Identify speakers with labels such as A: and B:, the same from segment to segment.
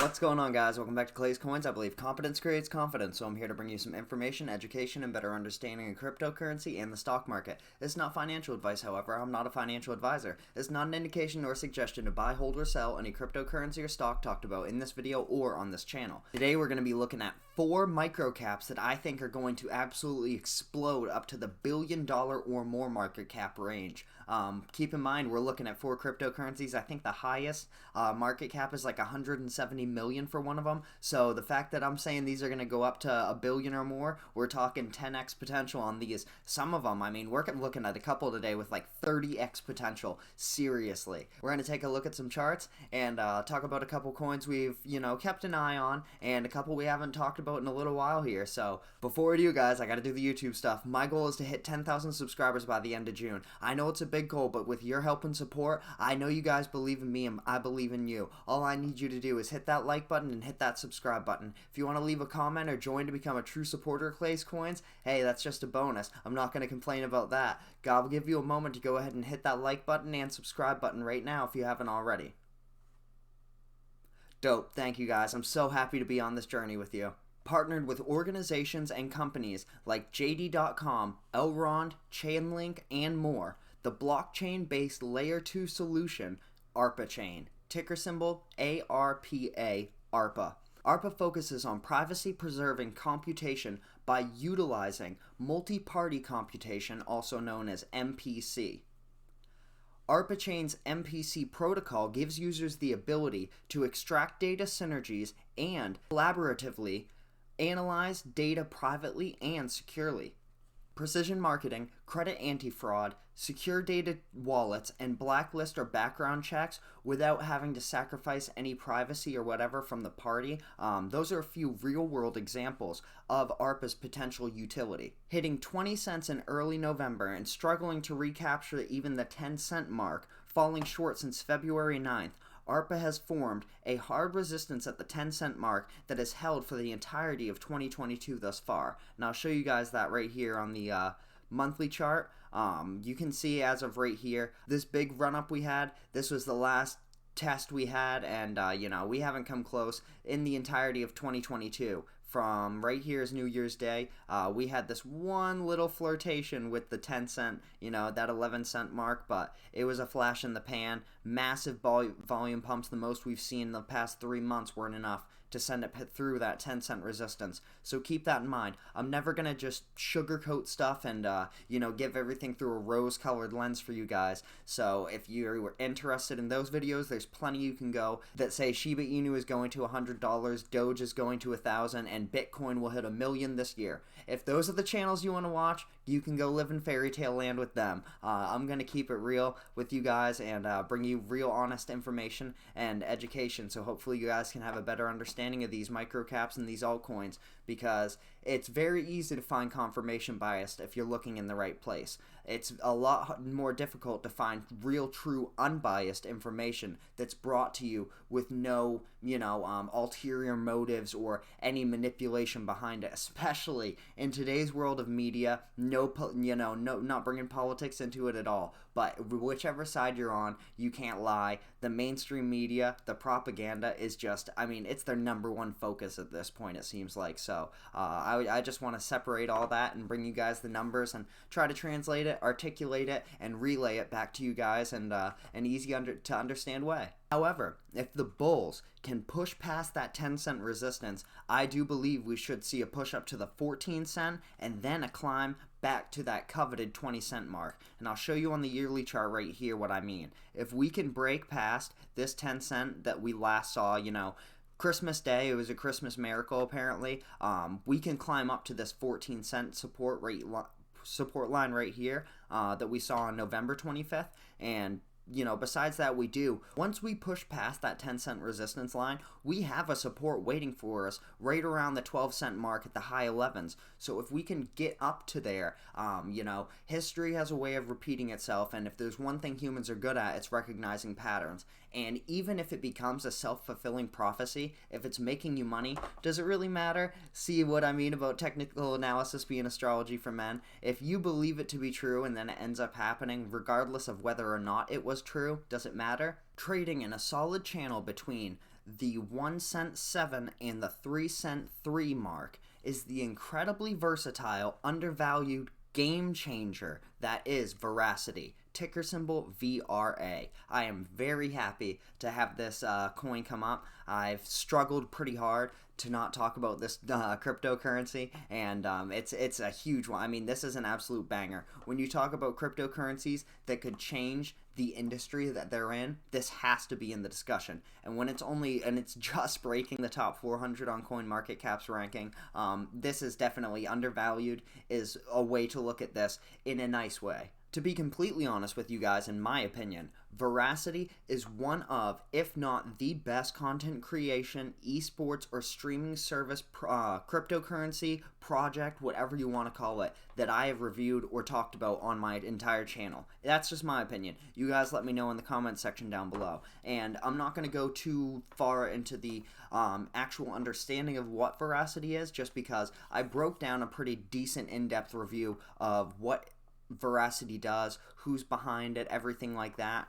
A: What's going on, guys? Welcome back to RealClaysCoins. I believe competence creates confidence, so I'm here to bring you some information, education, and better understanding of cryptocurrency and the stock market. It's not financial advice, however. I'm not a financial advisor. It's not an indication or suggestion to buy, hold, or sell any cryptocurrency or stock talked about in this video or on this channel. Today, we're going to be looking at 4 microcaps that I think are going to absolutely explode up to the $1 billion or more market cap range. Keep in mind, we're looking at 4 cryptocurrencies. I think the highest market cap is like 170 million for one of them. So the fact that I'm saying these are going to go up to $1 billion or more, we're talking 10x potential on these. Some of them, I mean, we're looking at a couple today with like 30x potential. Seriously. We're going to take a look at some charts and talk about a couple coins we've, kept an eye on and a couple we haven't talked about in a little while here. So before we do, guys, I got to do the YouTube stuff. My goal is to hit 10,000 subscribers by the end of June. I know it's a big goal, but with your help and support, I know you guys believe in me and I believe in you. All I need you to do is hit that like button and hit that subscribe button. If you want to leave a comment or join to become a true supporter of RealClaysCoins, hey, that's just a bonus. I'm not going to complain about that. God will give you a moment to go ahead and hit that like button and subscribe button right now if you haven't already. Dope. Thank you, guys. I'm so happy to be on this journey with you. Partnered with organizations and companies like JD.com, Elrond, Chainlink, and more. The blockchain-based Layer 2 solution, ARPA Chain, ticker symbol ARPA, ARPA. ARPA focuses on privacy-preserving computation by utilizing multi-party computation, also known as MPC. ARPA Chain's MPC protocol gives users the ability to extract data synergies and collaboratively analyze data privately and securely. Precision marketing, credit anti-fraud, secure data wallets, and blacklist or background checks without having to sacrifice any privacy or whatever from the party. Those are a few real-world examples of ARPA's potential utility. Hitting 20 cents in early November and struggling to recapture even the 10-cent mark, falling short since February 9th, ARPA has formed a hard resistance at the 10-cent mark that has held for the entirety of 2022 thus far. And I'll show you guys that right here on the monthly chart. You can see as of right here, this big run-up we had, this was the last test we had, and we haven't come close in the entirety of 2022. From right here is New Year's Day, we had this one little flirtation with the 10 cent, that 11 cent mark, but it was a flash in the pan. Massive volume pumps, the most we've seen in the past 3 months, weren't enough to send it through that 10 cent resistance. So keep that in mind. I'm never going to just sugarcoat stuff and, give everythge through a rose-colored lens for you guys. So if you were interested in those videos, there's plenty you can go that say Shiba Inu is going to $100, Doge is going to 1,000, and Bitcoin will hit 1 million this year. If those are the channels you want to watch, you can go live in fairy tale land with them. I'm going to keep it real with you guys and bring you real honest information and education, so hopefully you guys can have a better understanding of these microcaps and these altcoins, because it's very easy to find confirmation bias if you're looking in the right place. It's a lot more difficult to find real, true, unbiased information that's brought to you with no, ulterior motives or any manipulation behind it, especially in today's world of media. Not bringing politics into it at all, but whichever side you're on, you can't lie. The mainstream media, the propaganda is just, it's their #1 focus at this point, it seems like. So I just want to separate all that and bring you guys the numbers and try to translate it, articulate it, and relay it back to you guys in an easy to understand way. However, if the bulls can push past that 10 cent resistance, I do believe we should see a push up to the 14 cent and then a climb back to that coveted 20 cent mark. And I'll show you on the yearly chart right here what I mean. If we can break past this 10 cent that we last saw, Christmas Day, it was a Christmas miracle apparently, we can climb up to this 14 cent support line right here that we saw on November 25th, and besides that, once we push past that 10 cent resistance line, we have a support waiting for us right around the 12 cent mark at the high 11s. So if we can get up to there, history has a way of repeating itself, and if there's one thing humans are good at, it's recognizing patterns. And even if it becomes a self-fulfilling prophecy, if it's making you money, does it really matter? See what I mean about technical analysis being astrology for men? If you believe it to be true and then it ends up happening, regardless of whether or not it was true, does it matter? Trading in a solid channel between the 1 cent 7 and the 3 cent 3 mark is the incredibly versatile, undervalued game changer that is Verasity. Ticker symbol VRA. I am very happy to have this coin come up. I've struggled pretty hard to not talk about this cryptocurrency, and it's a huge one. I mean, this is an absolute banger. When you talk about cryptocurrencies that could change the industry that they're in, this has to be in the discussion. And when it's just breaking the top 400 on CoinMarketCap's ranking, this is definitely undervalued, is a way to look at this in a nice way. To be completely honest with you guys, in my opinion, Verasity is one of, if not the best content creation, esports, or streaming service cryptocurrency project, whatever you want to call it, that I have reviewed or talked about on my entire channel. That's just my opinion. You guys let me know in the comment section down below. And I'm not going to go too far into the actual understanding of what Verasity is, just because I broke down a pretty decent in-depth review of what Verasity does, who's behind it, everything like that.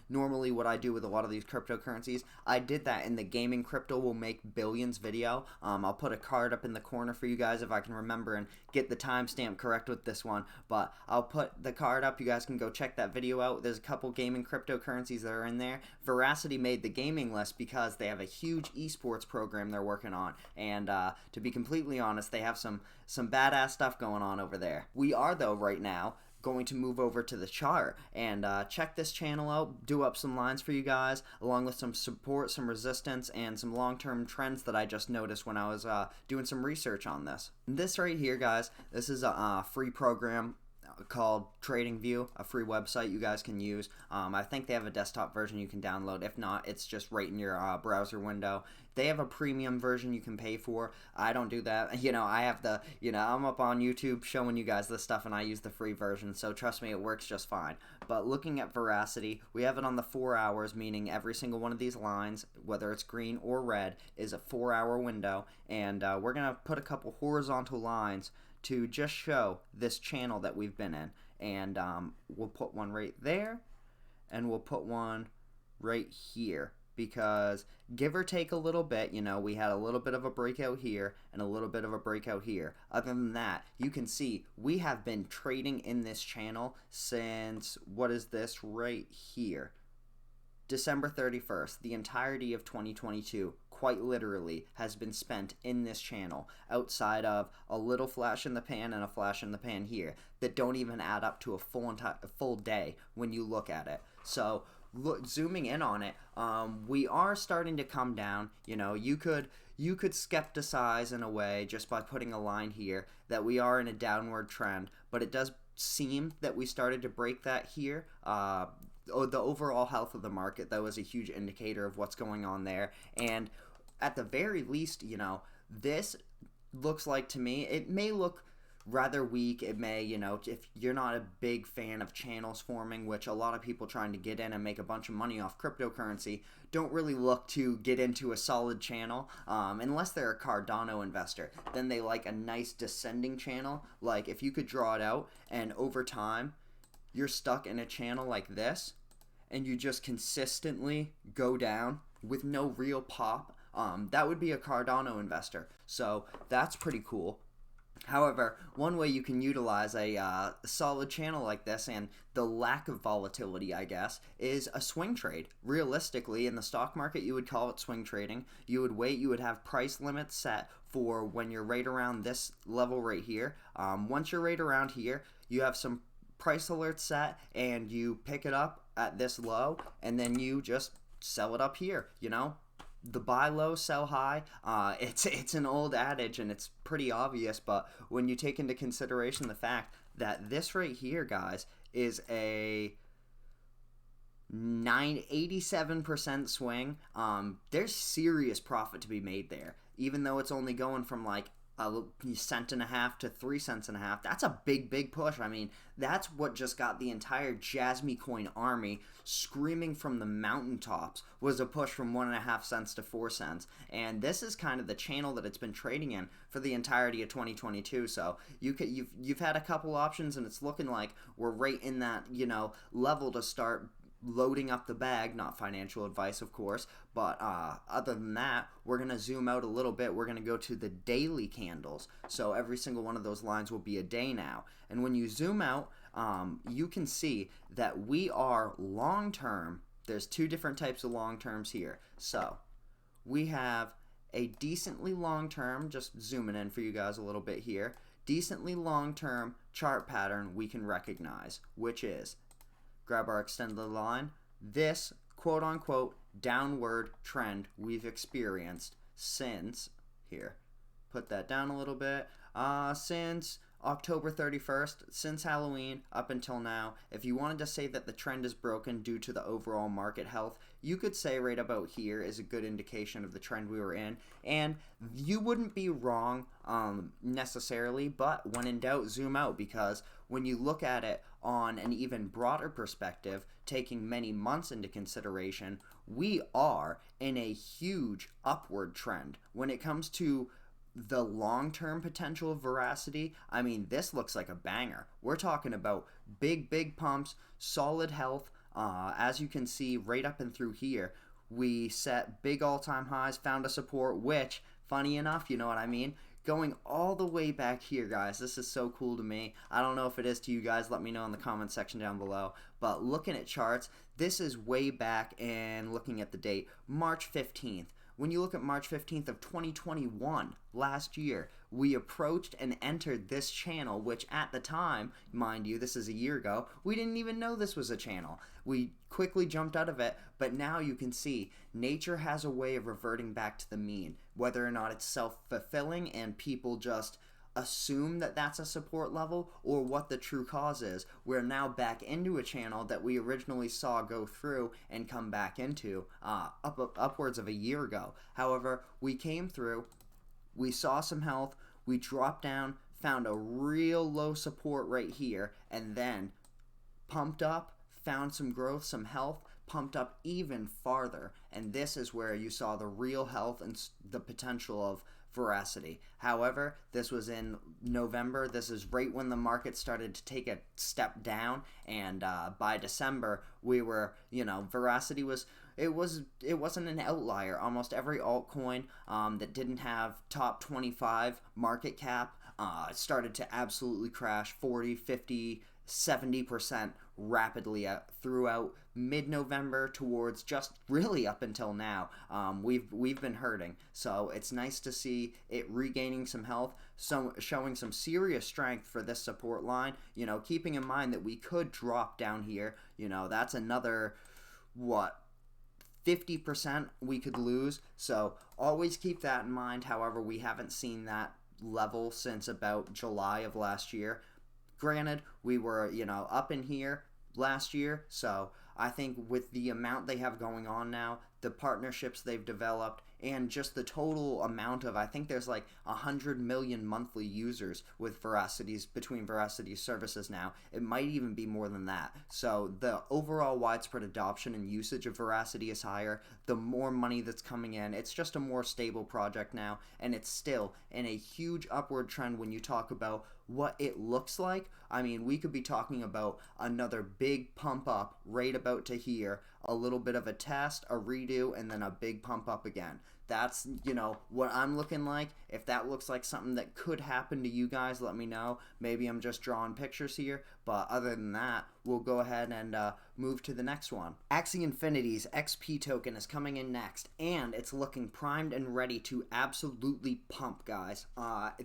A: Normally what I do with a lot of these cryptocurrencies, I did that in the Gaming Crypto Will Make Billions video. I'll put a card up in the corner for you guys if I can remember and get the timestamp correct with this one, but I'll put the card up. You guys can go check that video out. There's a couple gaming cryptocurrencies that are in there. Verasity made the gaming list because they have a huge esports program they're working on, and to be completely honest, they have some badass stuff going on over there. We are, though, right now going to move over to the chart and check this channel out, do up some lines for you guys, along with some support, some resistance, and some long-term trends that I just noticed when I was doing some research on this. This right here, guys, this is a free program called TradingView, a free website you guys can use. I think they have a desktop version you can download. If not, it's just right in your browser window. They have a premium version you can pay for. I don't do that. I have the, I'm up on YouTube showing you guys this stuff, and I use the free version, so trust me, it works just fine. But looking at Verasity, we have it on the 4 hours, meaning every single one of these lines, whether it's green or red, is a 4-hour window, and we're going to put a couple horizontal lines to just show this channel that we've been in. And we'll put one right there, and we'll put one right here, because give or take a little bit, we had a little bit of a breakout here and a little bit of a breakout here. Other than that, you can see we have been trading in this channel since, what is this right here? December 31st, the entirety of 2022, quite literally, has been spent in this channel, outside of a little flash in the pan and a flash in the pan here that don't even add up to a full day when you look at it. So zooming in on it, we are starting to come down. You could skepticize in a way just by putting a line here that we are in a downward trend, but it does seem that we started to break that here. The overall health of the market, that was a huge indicator of what's going on there. And at the very least, this looks like, to me, it may look rather weak. It may, if you're not a big fan of channels forming, which a lot of people trying to get in and make a bunch of money off cryptocurrency don't really look to get into a solid channel, unless they're a Cardano investor. Then they like a nice descending channel. Like if you could draw it out and over time you're stuck in a channel like this and you just consistently go down with no real pop, that would be a Cardano investor. So that's pretty cool. However, one way you can utilize a solid channel like this and the lack of volatility, I guess, is a swing trade. Realistically, in the stock market, you would call it swing trading. You would wait, you would have price limits set for when you're right around this level right here. Once you're right around here, you have some price alerts set and you pick it up at this low and then you just sell it up here, the buy low, sell high. It's an old adage and it's pretty obvious, but when you take into consideration the fact that this right here, guys, is a 87% swing, there's serious profit to be made there. Even though it's only going from like a cent and a half to 3 cents and a half, that's a big push. I mean, that's what just got the entire Jasmy coin army screaming from the mountaintops, was a push from 1.5 cents to 4 cents. And this is kind of the channel that it's been trading in for the entirety of 2022. So you've had a couple options and it's looking like we're right in that level to start loading up the bag, not financial advice, of course, but other than that, we're going to zoom out a little bit. We're going to go to the daily candles. So every single one of those lines will be a day now. And when you zoom out, you can see that we are long-term. There's two different types of long-terms here. So we have a decently long-term, just zooming in for you guys a little bit here, decently long-term chart pattern we can recognize, which is, grab our extended line, this quote-unquote downward trend we've experienced since, here, put that down a little bit, since October 31st, since Halloween up until now. If you wanted to say that the trend is broken due to the overall market health, you could say right about here is a good indication of the trend we were in, and you wouldn't be wrong necessarily, but when in doubt, zoom out, because when you look at it on an even broader perspective, taking many months into consideration, we are in a huge upward trend. When it comes to the long-term potential of Verasity, I mean, this looks like a banger. We're talking about big pumps, solid health. As you can see right up and through here, we set big all-time highs, found a support, which, funny enough, you know what I mean, going all the way back here, guys. This is so cool to me. I don't know if it is to you guys. Let me know in the comment section down below. But looking at charts, this is way back, and looking at the date, March 15th. When you look at March 15th of 2021, last year, we approached and entered this channel, which at the time, mind you, this is a year ago, we didn't even know this was a channel. We quickly jumped out of it, but now you can see nature has a way of reverting back to the mean, whether or not it's self-fulfilling and people just assume that that's a support level, or what the true cause is. We're now back into a channel that we originally saw go through and come back into upwards of a year ago. However, we came through, we saw some health, we dropped down, found a real low support right here, and then pumped up, found some growth, some health, pumped up even farther, and this is where you saw the real health and the potential of Verasity. However, this was in November. This is right when the market started to take a step down, and by December we were, Verasity was, it wasn't an outlier. Almost every altcoin that didn't have top 25 market cap started to absolutely crash 40, 50, 70% rapidly throughout mid-November towards just really up until now. We've been hurting, so it's nice to see it regaining some health, showing some serious strength for this support line. Keeping in mind that we could drop down here. That's another 50% we could lose. So always keep that in mind. However, we haven't seen that level since about July of last year. Granted, we were, up in here last year, so I think with the amount they have going on now, the partnerships they've developed, and just the total amount of, I think there's like 100 million monthly users with between Veracity's services now. It might even be more than that. So the overall widespread adoption and usage of Verasity is higher. The more money that's coming in, it's just a more stable project now, and it's still in a huge upward trend when you talk about what it looks like. I mean, we could be talking about another big pump up right about to here, a little bit of a test, a redo, and then a big pump up again. That's, what I'm looking like. If that looks like something that could happen to you guys, let me know. Maybe I'm just drawing pictures here, but other than that, we'll go ahead and move to the next one. Axie Infinity's XP token is coming in next, and it's looking primed and ready to absolutely pump, guys.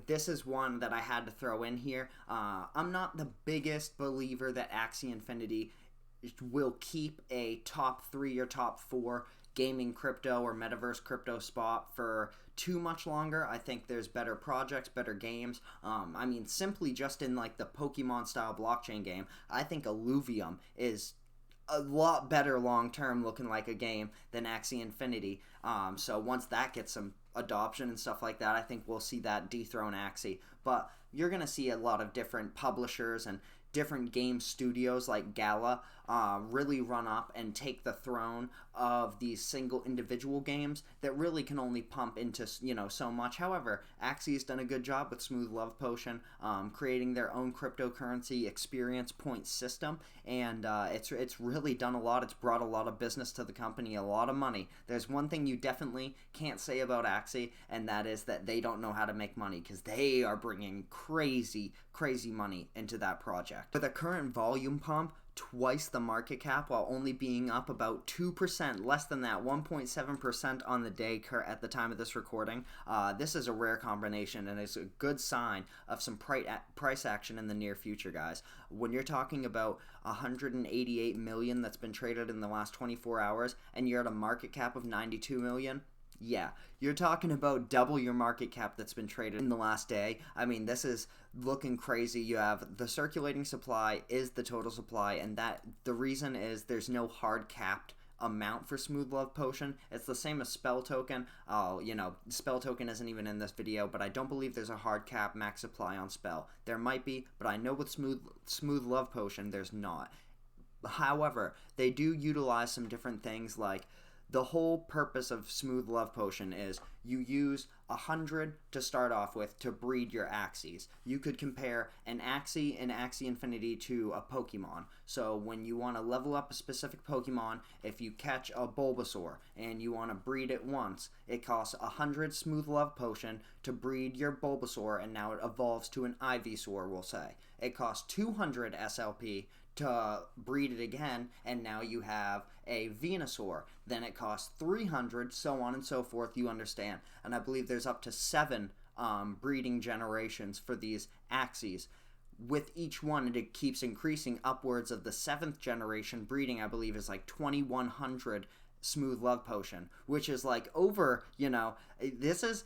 A: This is one that I had to throw in here. I'm not the biggest believer that Axie Infinity will keep a top 3 or top 4 gaming crypto or metaverse crypto spot for too much longer. I think there's better projects, better games. I mean, simply just in like the Pokemon style blockchain game, I think Illuvium is a lot better long term looking like a game than Axie Infinity. So once that gets some adoption and stuff like that, I think we'll see that dethrone Axie. But you're going to see a lot of different publishers and different game studios like Gala really run up and take the throne of these single individual games that really can only pump into, so much. However, Axie has done a good job with Smooth Love Potion, creating their own cryptocurrency experience point system, and it's really done a lot. It's brought a lot of business to the company, a lot of money. There's one thing you definitely can't say about Axie, and that is that they don't know how to make money, because they are bringing crazy money into that project. With a current volume pump, twice the market cap, while only being up about 2%, less than that, 1.7% on the day at the time of this recording. This is a rare combination, and it's a good sign of some price action in the near future, guys. When you're talking about 188 million that's been traded in the last 24 hours, and you're at a market cap of 92 million, yeah, you're talking about double your market cap that's been traded in the last day. I mean, this is looking crazy. You have the circulating supply is the total supply, and that the reason is there's no hard capped amount for Smooth Love Potion. It's the same as Spell Token. Spell Token isn't even in this video, but I don't believe there's a hard cap max supply on Spell. There might be, but I know with Smooth Love Potion there's not. However, they do utilize some different things, like the whole purpose of Smooth Love Potion is you use 100 to start off with to breed your axies. You could compare an axie and inifinity to a Pokemon. So when you want to level up a specific Pokemon, if you catch a Bulbasaur and you want to breed it once, it costs 100 Smooth Love Potion to breed your Bulbasaur, and now it evolves to an Ivysaur, we'll say. It costs 200 SLP to breed it again, and now you have a Venusaur. Then it costs 300, so on and so forth, you understand. And I believe there's up to 7 breeding generations for these axies. With each one, it keeps increasing upwards of the 7th generation breeding, I believe, is like 2100 Smooth Love Potion, which is like over, this is,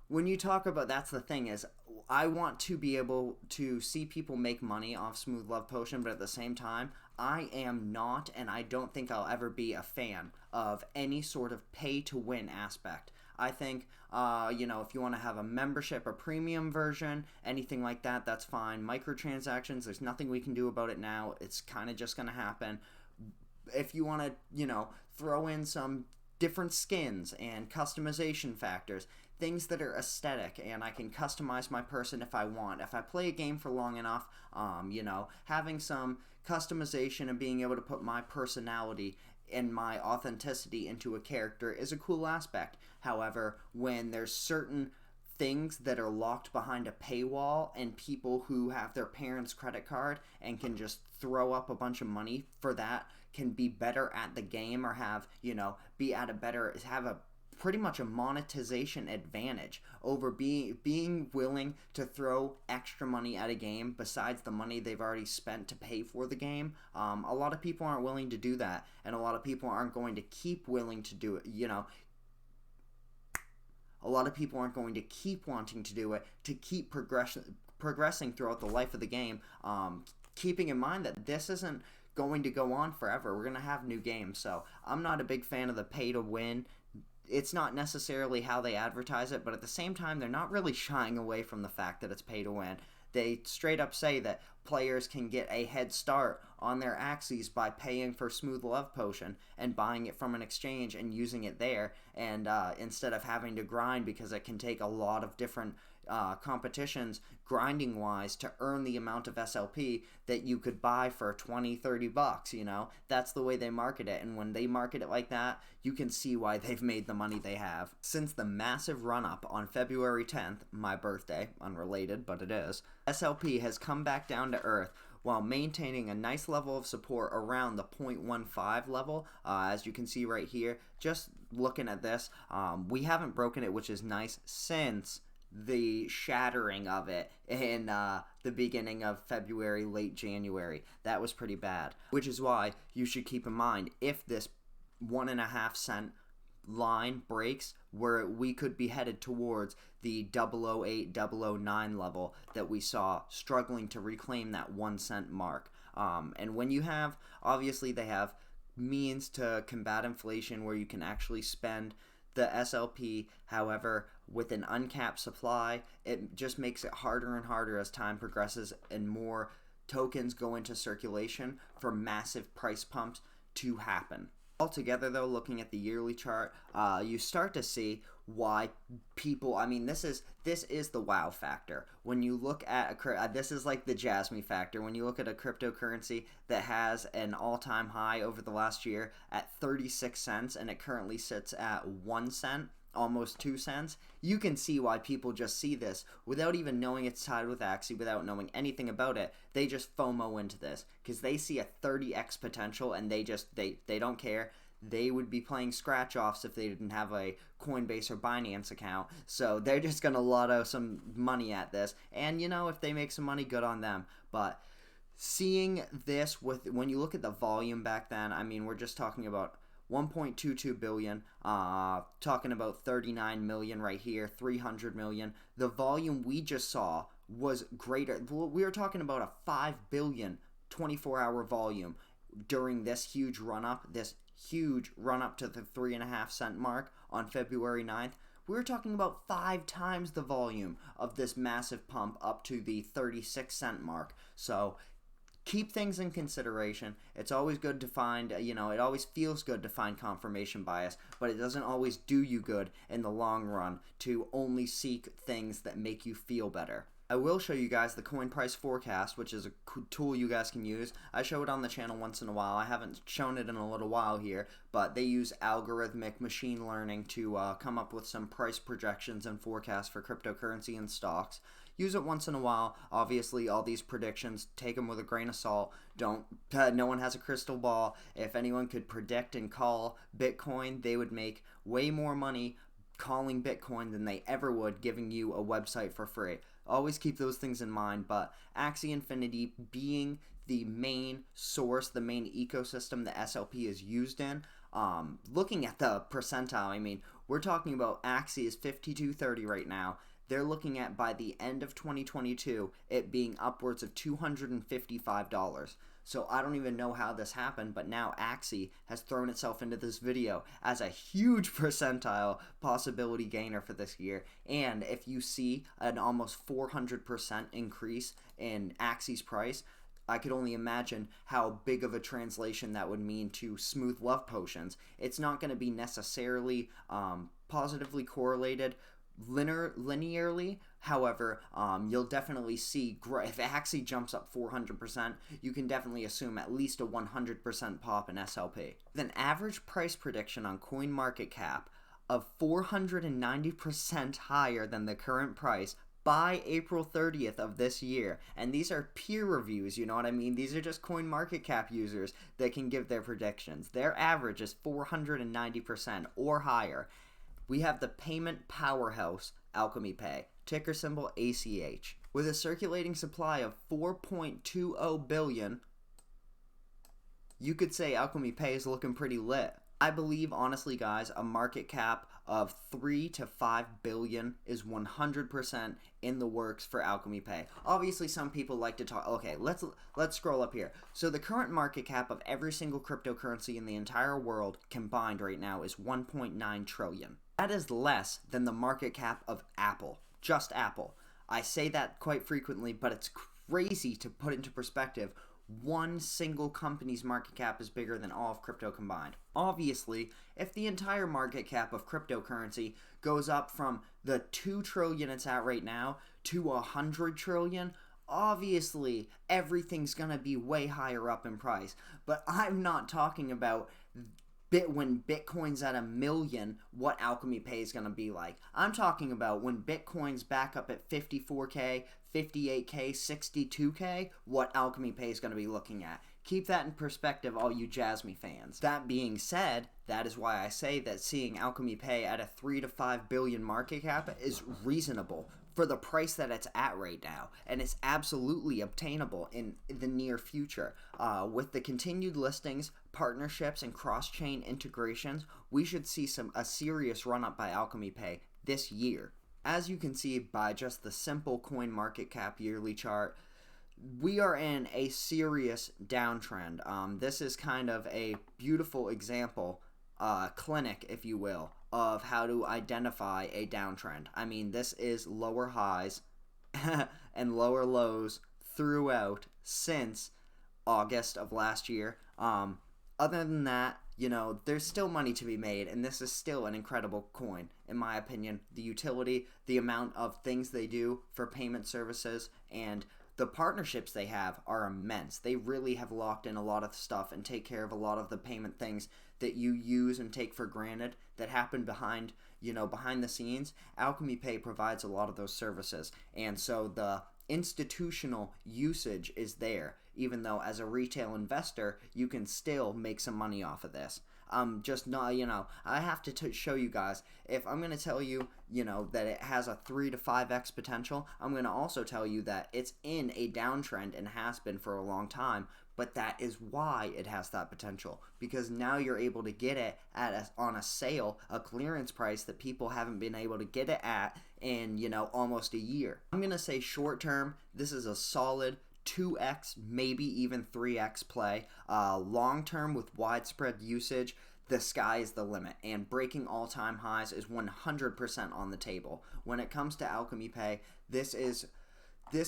A: when you talk about, that's the thing, is I want to be able to see people make money off Smooth Love Potion, but at the same time, I am not, and I don't think I'll ever be a fan of any sort of pay-to-win aspect. I think, if you want to have a membership, a premium version, anything like that, that's fine. Microtransactions, there's nothing we can do about it now. It's kind of just going to happen. If you want to, throw in some different skins and customization factors, things that are aesthetic, and I can customize my person if I want. If I play a game for long enough, having some customization and being able to put my personality and my authenticity into a character is a cool aspect. However, when there's certain things that are locked behind a paywall and people who have their parents' credit card and can just throw up a bunch of money for that can be better at the game, or have, have a pretty much a monetization advantage over being willing to throw extra money at a game besides the money they've already spent to pay for the game. A lot of people aren't willing to do that, and a lot of people aren't going to keep willing to do it, A lot of people aren't going to keep wanting to do it to keep progressing throughout the life of the game, keeping in mind that this isn't going to go on forever. We're going to have new games, so I'm not a big fan of the pay to win. It's not necessarily how they advertise it, but at the same time, they're not really shying away from the fact that it's pay to win. They straight up say that players can get a head start on their axies by paying for Smooth Love Potion and buying it from an exchange and using it there, and instead of having to grind, because it can take a lot of different competitions grinding wise to earn the amount of SLP that you could buy for 20-30 bucks. That's the way they market it, and when they market it like that, you can see why they've made the money they have. Since the massive run up on February 10th, my birthday, unrelated but it is, SLP has come back down to earth while maintaining a nice level of support around the 0.15 level. As you can see right here, just looking at this, we haven't broken it, which is nice, since the shattering of it in the beginning of February, late January. That was pretty bad, which is why you should keep in mind, if this 1.5 cent line breaks, where we could be headed towards the 008, 009 level that we saw, struggling to reclaim that 1 cent mark. And when you have, obviously they have means to combat inflation where you can actually spend the SLP. However, with an uncapped supply, it just makes it harder and harder as time progresses, and more tokens go into circulation for massive price pumps to happen. Altogether, though, looking at the yearly chart, you start to see why people, I mean, this is the wow factor. When you look at this is like the jasmy factor. When you look at a cryptocurrency that has an all-time high over the last year at 36 cents and it currently sits at 1 cent, almost 2 cents, you can see why people just see this without even knowing it's tied with Axie, without knowing anything about it. They just FOMO into this because they see a 30x potential and they don't care. They would be playing scratch offs if they didn't have a Coinbase or Binance account, so they're just gonna lotto some money at this, and you know, if they make some money, good on them. But seeing this, when you look at the volume back then, I mean, we're just talking about 1.22 billion, talking about 39 million right here, 300 million. The volume we just saw was greater. We were talking about a 5 billion 24-hour volume during this huge run-up to the 3.5 cent mark on February 9th. We were talking about 5 times the volume of this massive pump up to the 36 cent mark. So keep things in consideration. It's always good to find, it always feels good to find confirmation bias, but it doesn't always do you good in the long run to only seek things that make you feel better. I will show you guys the coin price forecast, which is a tool you guys can use. I show it on the channel once in a while. I haven't shown it in a little while here, but they use algorithmic machine learning to come up with some price projections and forecasts for cryptocurrency and stocks. Use it once in a while. Obviously, all these predictions, take them with a grain of salt. No one has a crystal ball. If anyone could predict and call Bitcoin, they would make way more money calling Bitcoin than they ever would giving you a website for free. Always keep those things in mind, but Axie Infinity being the main source, the main ecosystem that SLP is used in, looking at the percentile, I mean, we're talking about Axie is 5230 right now. They're looking at, by the end of 2022, it being upwards of $255. So I don't even know how this happened, but now Axie has thrown itself into this video as a huge percentile possibility gainer for this year. And if you see an almost 400% increase in Axie's price, I could only imagine how big of a translation that would mean to Smooth Love Potions. It's not going to be necessarily positively correlated linearly. However, you'll definitely see, if Axie jumps up 400%, you can definitely assume at least a 100% pop in SLP. With an average price prediction on CoinMarketCap of 490% higher than the current price by April 30th of this year. And these are peer reviews, you know what I mean? These are just CoinMarketCap users that can give their predictions. Their average is 490% or higher. We have the payment powerhouse, Alchemy Pay, ticker symbol ACH. With a circulating supply of 4.20 billion, you could say Alchemy Pay is looking pretty lit. I believe, honestly, guys, a market cap of 3 to 5 billion is 100% in the works for Alchemy Pay. Obviously, some people like to talk. Okay, let's scroll up here. So the current market cap of every single cryptocurrency in the entire world combined right now is 1.9 trillion. That is less than the market cap of Apple, just Apple. I say that quite frequently, but it's crazy to put into perspective. One single company's market cap is bigger than all of crypto combined. Obviously, if the entire market cap of cryptocurrency goes up from the 2 trillion it's at right now to 100 trillion, obviously everything's gonna be way higher up in price. But I'm not talking about when Bitcoin's at 1 million, what Alchemy Pay is going to be like. I'm talking about when Bitcoin's back up at 54K, 58K, 62K, what Alchemy Pay is going to be looking at. Keep that in perspective, all you Jasmy fans. That being said, that is why I say that seeing Alchemy Pay at a 3 to 5 billion market cap is reasonable for the price that it's at right now, and it's absolutely obtainable in the near future. With the continued listings, partnerships, and cross-chain integrations, we should see a serious run-up by Alchemy Pay this year. As you can see by just the simple CoinMarketCap yearly chart, we are in a serious downtrend. This is kind of a beautiful example, clinic, if you will, of how to identify a downtrend. I mean, this is lower highs and lower lows throughout since August of last year. Other than that, you know, there's still money to be made, and this is still an incredible coin, in my opinion. The utility, the amount of things they do for payment services, and the partnerships they have are immense. They really have locked in a lot of stuff and take care of a lot of the payment things that you use and take for granted that happen behind the scenes. Alchemy Pay provides a lot of those services, and so the institutional usage is there, even though as a retail investor you can still make some money off of this. Just not, I have to show you guys. If I'm going to tell you, that it has a 3 to 5x potential, I'm going to also tell you that it's in a downtrend and has been for a long time. But that is why it has that potential, because now you're able to get it on a sale, a clearance price that people haven't been able to get it at in, almost a year. I'm going to say short term, this is a solid 2x, maybe even 3x play. Long term, with widespread usage, the sky is the limit, and breaking all-time highs is 100% on the table. When it comes to Alchemy Pay, this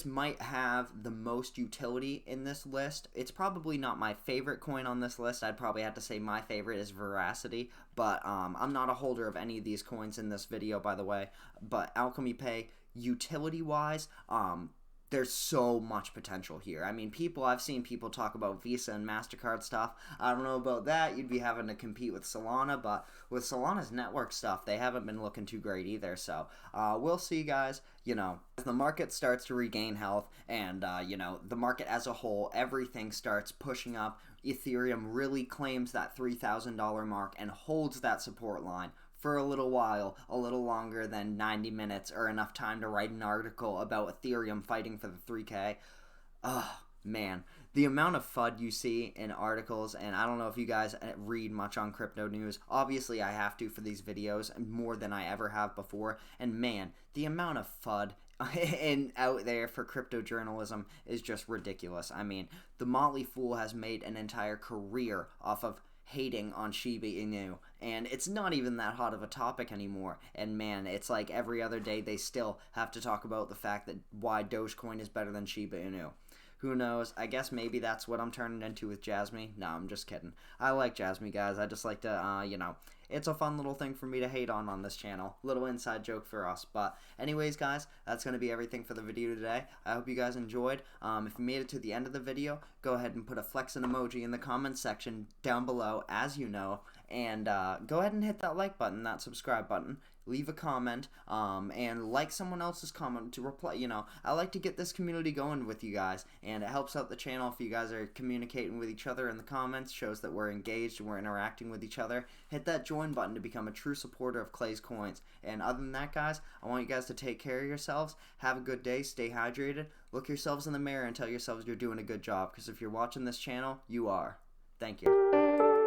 A: might have the most utility in this list. It's probably not my favorite coin on this list. I'd probably have to say my favorite is Verasity, but I'm not a holder of any of these coins in this video, by the way. But Alchemy Pay, utility-wise, there's so much potential here. I mean, I've seen people talk about Visa and MasterCard stuff. I don't know about that. You'd be having to compete with Solana, but with Solana's network stuff, they haven't been looking too great either. So we'll see, guys. As the market starts to regain health and, the market as a whole, everything starts pushing up. Ethereum really claims that $3,000 mark and holds that support line for a little while, a little longer than 90 minutes or enough time to write an article about Ethereum fighting for the 3K. Man, the amount of FUD you see in articles, and I don't know if you guys read much on crypto news. Obviously, I have to for these videos, more than I ever have before. And man, the amount of FUD out there for crypto journalism is just ridiculous. I mean, the Motley Fool has made an entire career off of hating on Shiba Inu, and it's not even that hot of a topic anymore. And man, it's like every other day they still have to talk about the fact that why Dogecoin is better than Shiba Inu. Who knows? I guess maybe that's what I'm turning into with Jasmy. No, I'm just kidding. I like Jasmy, guys. I just like to, it's a fun little thing for me to hate on this channel. Little inside joke for us. But anyways, guys, that's going to be everything for the video today. I hope you guys enjoyed. If you made it to the end of the video, go ahead and put a flexing emoji in the comments section down below, as you know. And go ahead and hit that like button, that subscribe button. Leave a comment, and like someone else's comment to reply. I like to get this community going with you guys, and it helps out the channel if you guys are communicating with each other in the comments. Shows that we're engaged and we're interacting with each other. Hit that join button to become a true supporter of Clay's Coins. And other than that, guys, I want you guys to take care of yourselves. Have a good day. Stay hydrated. Look yourselves in the mirror and tell yourselves you're doing a good job, because if you're watching this channel, you are. Thank you.